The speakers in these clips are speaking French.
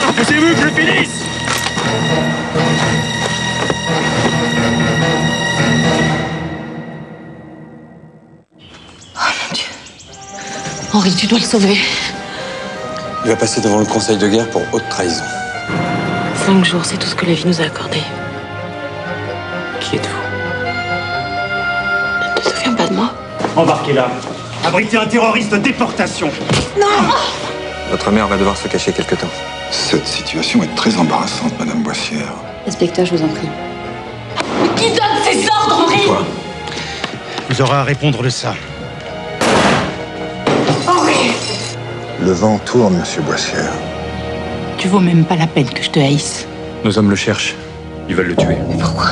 Empêchez-vous que je finisse! Oh mon Dieu. Henri, tu dois le sauver. Il va passer devant le conseil de guerre pour haute trahison. 5 jours, c'est tout ce que la vie nous a accordé. Qui êtes-vous? Tu te souviens pas de moi? Embarquez-la. Abriter un terroriste, déportation. Non! Votre mère va devoir se cacher quelque temps. Cette situation est très embarrassante, Madame Boissière. Inspecteur, je vous en prie. Qui donne ces ordres, Henri? Toi, Vous aurez à répondre de ça. Henri! le vent tourne, Monsieur Boissière. Tu vaux même pas la peine que je te haïsse. Nos hommes le cherchent. Ils veulent le tuer. Mais pourquoi?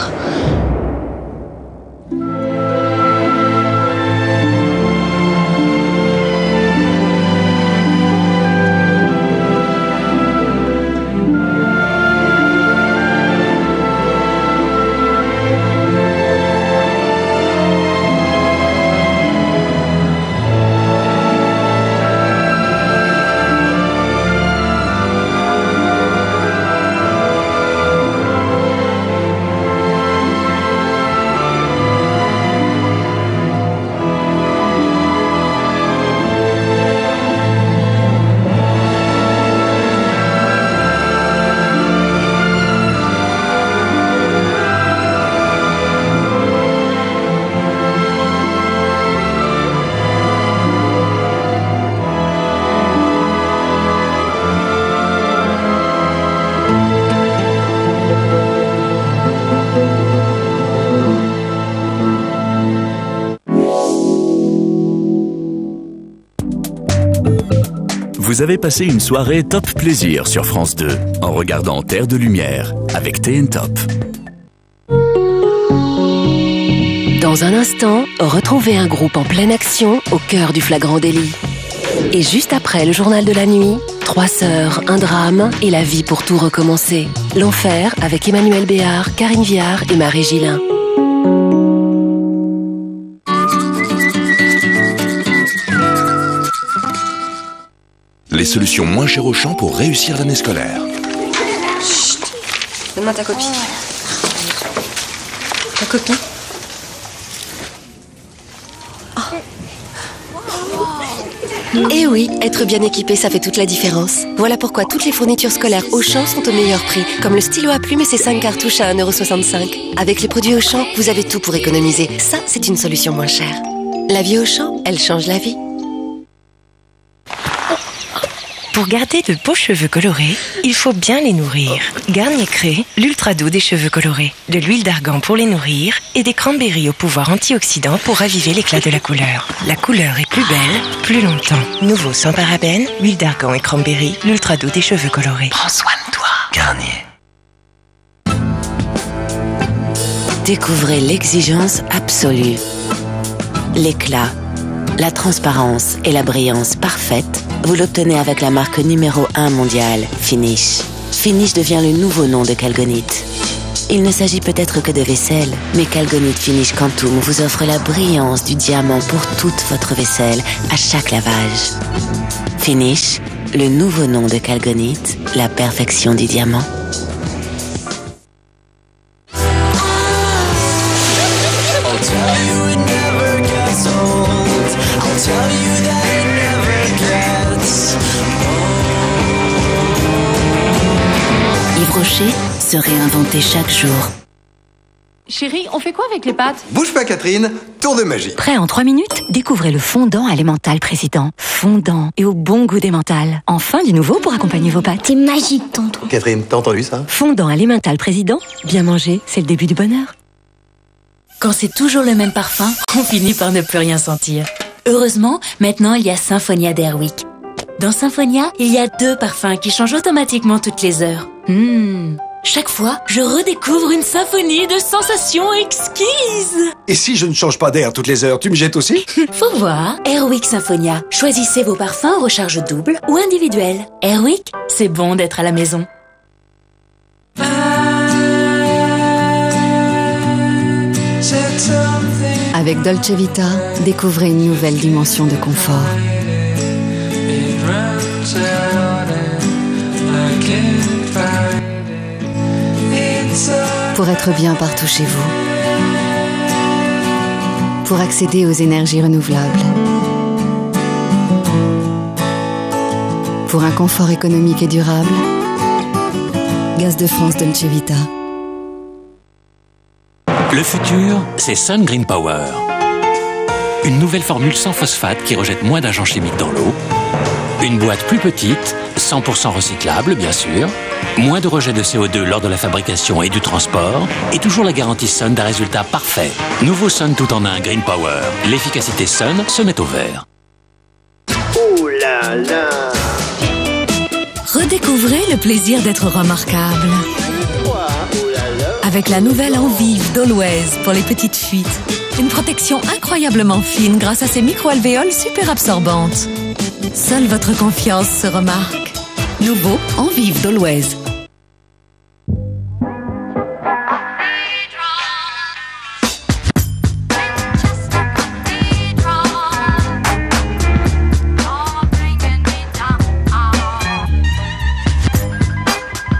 Vous avez passé une soirée top plaisir sur France 2 en regardant Terre de Lumière avec TN Top. Dans un instant, retrouvez un groupe en pleine action au cœur du flagrant délit. Et juste après le journal de la nuit, 3 sœurs, un drame et la vie pour tout recommencer. L'enfer avec Emmanuel Béard, Karine Viard et Marie Gillin. Les solutions moins chères au champ pour réussir l'année scolaire. Chut. Donne-moi ta copie. Ta copie? Et oui, être bien équipé, ça fait toute la différence. Voilà pourquoi toutes les fournitures scolaires Auchan sont au meilleur prix, comme le stylo à plume et ses 5 cartouches à 1,65 €. Avec les produits Auchan, vous avez tout pour économiser. Ça, c'est une solution moins chère. La vie Auchan, elle change la vie. Pour garder de beaux cheveux colorés, il faut bien les nourrir. Garnier crée l'ultra doux des cheveux colorés, de l'huile d'argan pour les nourrir et des cranberries au pouvoir antioxydant pour raviver l'éclat de la couleur. La couleur est plus belle, plus longtemps. Nouveau sans parabènes, huile d'argan et cranberries, l'ultra doux des cheveux colorés. Prends soin de toi. Garnier. Découvrez l'exigence absolue. L'éclat, la transparence et la brillance parfaite, vous l'obtenez avec la marque numéro 1 mondiale, Finish. Finish devient le nouveau nom de Calgonite. Il ne s'agit peut-être que de vaisselle, mais Calgonite Finish Quantum vous offre la brillance du diamant pour toute votre vaisselle à chaque lavage. Finish, le nouveau nom de Calgonite, la perfection du diamant. Yves Rocher, se réinventer chaque jour. Chérie, on fait quoi avec les pâtes? Bouge pas Catherine, tour de magie. Prêt en 3 minutes? Découvrez le fondant à l'emmental président. Fondant et au bon goût d'emmental. Enfin du nouveau pour accompagner vos pâtes. C'est magique, tonton. Catherine, t'as entendu ça? Fondant à l'emmental président, bien manger, c'est le début du bonheur. Quand c'est toujours le même parfum, on finit par ne plus rien sentir. Heureusement, maintenant il y a Symphonia d'Airwick. Dans Symphonia, il y a 2 parfums qui changent automatiquement toutes les heures. Chaque fois, je redécouvre une symphonie de sensations exquises. Et si je ne change pas d'air toutes les heures, tu me jettes aussi? Faut voir. Airwick Symphonia. Choisissez vos parfums en recharge double ou individuelle. Airwick, c'est bon d'être à la maison. Avec Dolce Vita, découvrez une nouvelle dimension de confort. Pour être bien partout chez vous. Pour accéder aux énergies renouvelables. Pour un confort économique et durable. Gaz de France Dolce Vita. Le futur, c'est Sun Green Power. Une nouvelle formule sans phosphate qui rejette moins d'agents chimiques dans l'eau. Une boîte plus petite, 100% recyclable bien sûr. Moins de rejet de CO2 lors de la fabrication et du transport. Et toujours la garantie Sun d'un résultat parfait. Nouveau Sun tout en un Green Power. L'efficacité Sun se met au vert. Oh là là! Redécouvrez le plaisir d'être remarquable. Avec la nouvelle Envive d'Always pour les petites fuites. Une protection incroyablement fine grâce à ses micro-alvéoles super absorbantes. Seule votre confiance se remarque. Nouveau Envive d'Always.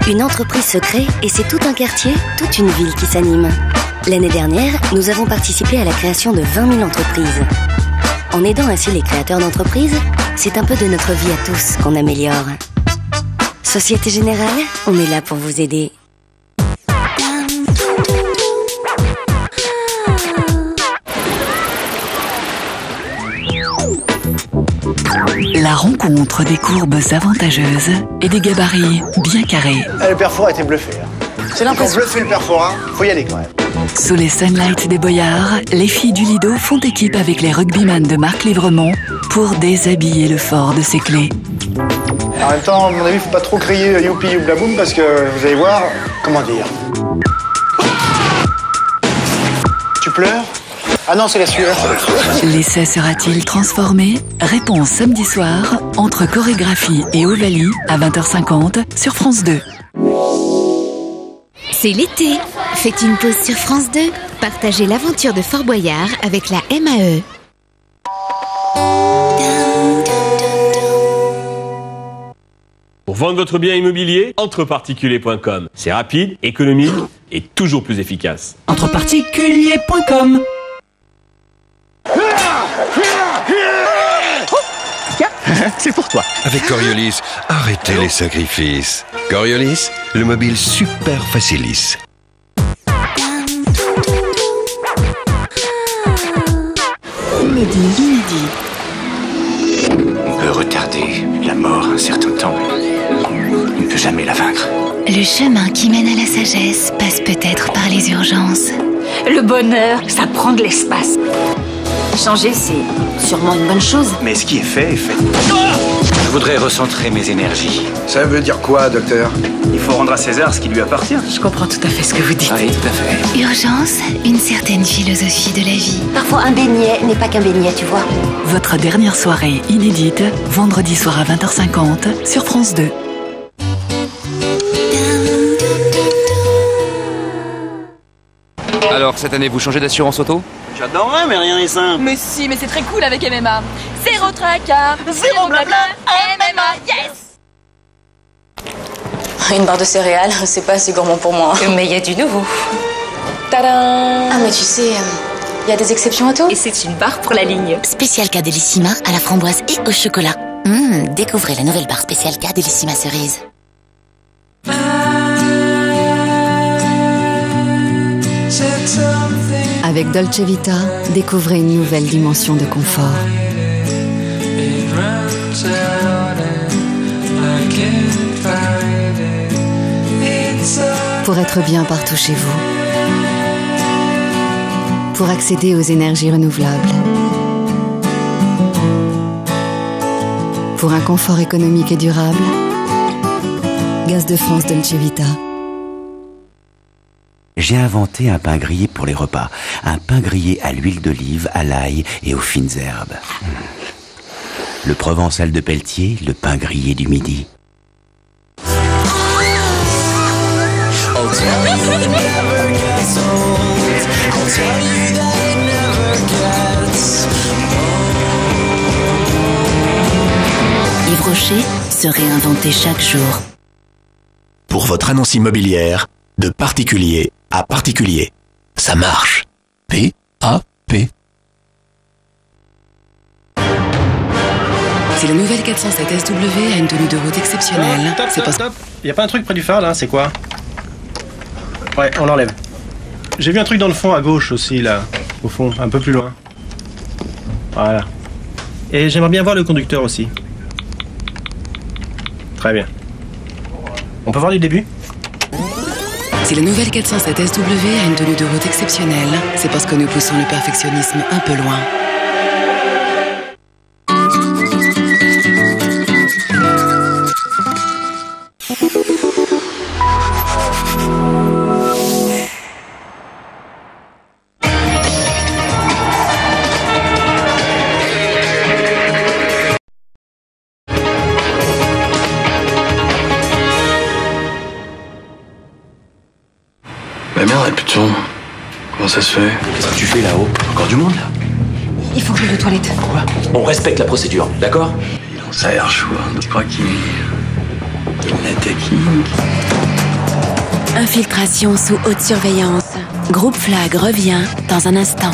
Une entreprise se crée et c'est tout un quartier, toute une ville qui s'anime. L'année dernière, nous avons participé à la création de 20 000 entreprises. En aidant ainsi les créateurs d'entreprises, c'est un peu de notre vie à tous qu'on améliore. Société Générale, on est là pour vous aider. La rencontre des courbes avantageuses et des gabarits bien carrés. Le père Fouras était bluffé. C'est l'impression. Bluffé le père Fouras, faut y aller quand même. Sous les sunlights des Boyards, les filles du Lido font équipe avec les rugbyman de Marc Livremont pour déshabiller le fort de ses clés. En même temps, à mon avis, faut pas trop crier youpi youblaboum parce que vous allez voir, comment dire. Tu pleures? Ah non, c'est la sueur. L'essai sera-t-il transformé? Réponse samedi soir, entre chorégraphie et Ovalie, à 20h50 sur France 2. C'est l'été. Faites une pause sur France 2. Partagez l'aventure de Fort Boyard avec la MAE. Pour vendre votre bien immobilier, entreparticulier.com. C'est rapide, économique et toujours plus efficace. Entreparticulier.com. C'est pour toi. Avec Coriolis, arrêtez les sacrifices. Coriolis, le mobile super facilis. Inédit. On peut retarder la mort un certain temps. On ne peut jamais la vaincre. Le chemin qui mène à la sagesse passe peut-être par les urgences. Le bonheur, ça prend de l'espace. Changer, c'est sûrement une bonne chose. Mais ce qui est fait est fait. Je voudrais recentrer mes énergies. Ça veut dire quoi, docteur? Il faut rendre à César ce qui lui appartient. Je comprends tout à fait ce que vous dites. Oui, tout à fait. Urgence, une certaine philosophie de la vie. Parfois, un beignet n'est pas qu'un beignet, tu vois. Votre dernière soirée inédite, vendredi soir à 20h50 sur France 2. Alors, cette année, vous changez d'assurance auto? J'adorerais, mais rien n'est simple. Mais si, mais c'est très cool avec MMA. Zéro tracas, zéro blabla, MMA, yes! Une barre de céréales, c'est pas assez gourmand pour moi. Mais il y a du nouveau. Tadam! Ah, mais tu sais, il y a des exceptions à tout. Et c'est une barre pour la ligne. Spécial K Delissima à la framboise et au chocolat. Découvrez la nouvelle barre spéciale K Delissima cerise. Avec Dolce Vita, découvrez une nouvelle dimension de confort. Pour être bien partout chez vous. Pour accéder aux énergies renouvelables. Pour un confort économique et durable. Gaz de France Dolce Vita. J'ai inventé un pain grillé pour les repas. Un pain grillé à l'huile d'olive, à l'ail et aux fines herbes. Le Provençal de Pelletier, le pain grillé du midi. Yves Rocher, se réinventer chaque jour. Pour votre annonce immobilière, de particulier à particulier. Ça marche. P-A-P. Si la nouvelle 407 SW a une tenue de route exceptionnelle, c'est pas... Stop. Y a pas un truc près du phare là, c'est quoi? Ouais, on l'enlève. J'ai vu un truc dans le fond à gauche aussi là, au fond, un peu plus loin. Voilà. Et j'aimerais bien voir le conducteur aussi. Très bien. On peut voir du début? Si la nouvelle 407 SW a une tenue de route exceptionnelle, c'est parce que nous poussons le perfectionnisme un peu loin. Bah merde, putain. Comment ça se fait? Qu'est-ce que tu fais là-haut? Encore du monde là? Il faut que j'aille aux toilettes. Quoi? On respecte la procédure, d'accord? Ça a l'air chaud, hein. Je crois qu'il la technique. Infiltration sous haute surveillance. Groupe Flag revient dans un instant.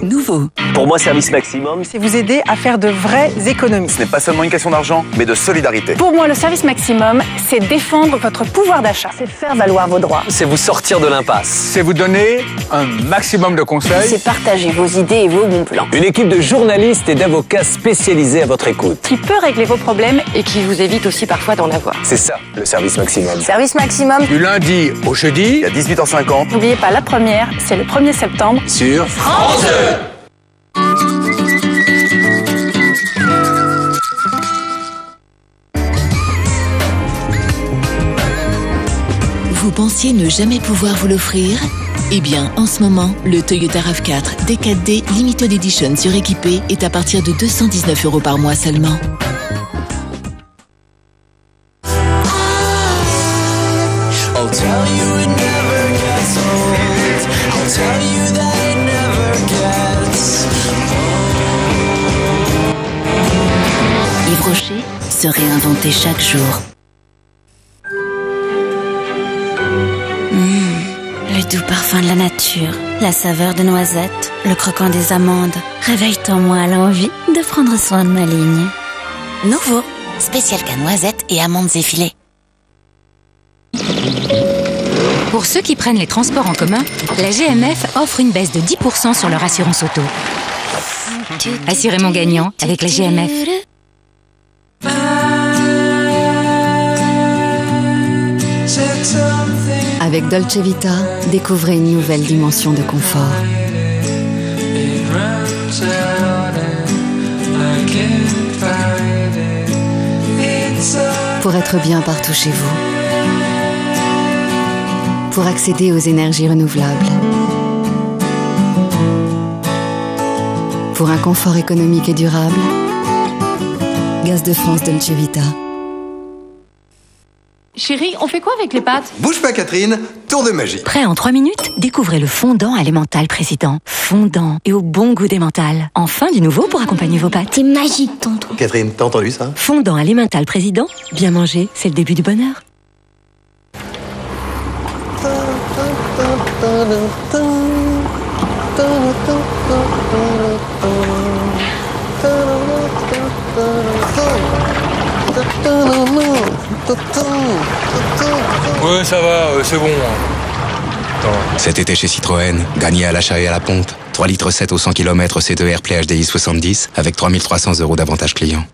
Nouveau. Pour moi, Service Maximum, c'est vous aider à faire de vraies économies. Ce n'est pas seulement une question d'argent, mais de solidarité. Pour moi, le Service Maximum, c'est défendre votre pouvoir d'achat. C'est faire valoir vos droits. C'est vous sortir de l'impasse. C'est vous donner un maximum de conseils. C'est partager vos idées et vos bons plans. Une équipe de journalistes et d'avocats spécialisés à votre écoute. Qui peut régler vos problèmes et qui vous évite aussi parfois d'en avoir. C'est ça, le Service Maximum. Service Maximum. Du lundi au jeudi, à 18h50. N'oubliez pas, la première, c'est le 1er septembre. Sur France 2. Vous pensiez ne jamais pouvoir vous l'offrir? Eh bien, en ce moment, le Toyota RAV4 D4D Limited Edition suréquipé est à partir de 219 € par mois seulement. Yves Rocher, se réinventer chaque jour. Le doux parfum de la nature, la saveur de noisettes, le croquant des amandes réveillent en moi l'envie de prendre soin de ma ligne. Nouveau, spécial cas noisettes et amandes effilées. Pour ceux qui prennent les transports en commun, la GMF offre une baisse de 10% sur leur assurance auto. Assurez mon gagnant avec la GMF. Avec Dolce Vita, découvrez une nouvelle dimension de confort. Pour être bien partout chez vous. Pour accéder aux énergies renouvelables. Pour un confort économique et durable. Gaz de France Dolce Vita. Chérie, on fait quoi avec les pâtes? Bouge pas Catherine, tour de magie. Prêt en 3 minutes? Découvrez le fondant Alimental Président. Fondant et au bon goût d'emmental. Enfin du nouveau pour accompagner vos pâtes. C'est magique, tonton. Catherine, t'as entendu ça? Fondant Alimental Président. Bien manger, c'est le début du bonheur. Ouais, ça va, c'est bon. Cet été chez Citroën, gagnez à l'achat et à la pompe. 3,7 litres au 100 km C2 Airplay HDI 70 avec 3 300 € d'avantages clients.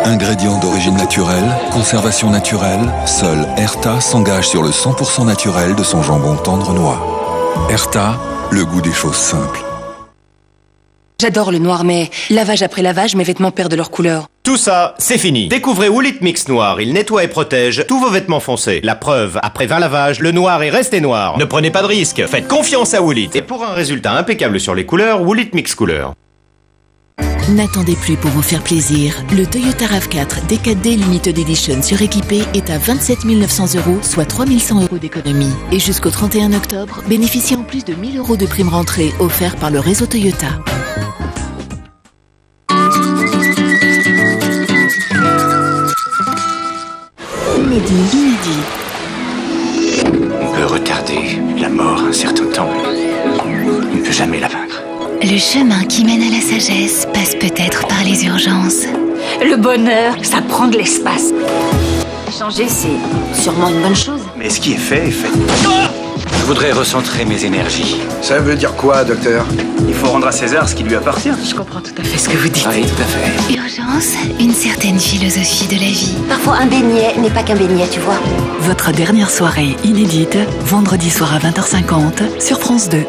Ingrédients d'origine naturelle, conservation naturelle, seul Erta s'engage sur le 100% naturel de son jambon tendre noix. Erta, le goût des choses simples. J'adore le noir, mais lavage après lavage, mes vêtements perdent leur couleur. Tout ça, c'est fini. Découvrez Woolit Mix Noir. Il nettoie et protège tous vos vêtements foncés. La preuve, après 20 lavages, le noir est resté noir. Ne prenez pas de risque. Faites confiance à Woolit. Et pour un résultat impeccable sur les couleurs, Woolit Mix Couleur. N'attendez plus pour vous faire plaisir. Le Toyota RAV4 D4D Limited Edition suréquipé est à 27 900 €, soit 3 100 € d'économie. Et jusqu'au 31 octobre, bénéficiez en plus de 1 000 € de prime rentrée offert par le réseau Toyota. Inédit. On peut retarder la mort un certain temps, mais on ne peut jamais la vaincre. Le chemin qui mène à la sagesse passe peut-être par les urgences. Le bonheur, ça prend de l'espace. Changer, c'est sûrement une bonne chose. Mais ce qui est fait est fait. Je voudrais recentrer mes énergies. Ça veut dire quoi, docteur? Il faut rendre à César ce qui lui appartient. Je comprends tout à fait ce que vous dites. Oui, tout à fait. Urgence, une certaine philosophie de la vie. Parfois, un beignet n'est pas qu'un beignet, tu vois. Votre dernière soirée inédite, vendredi soir à 20h50 sur France 2.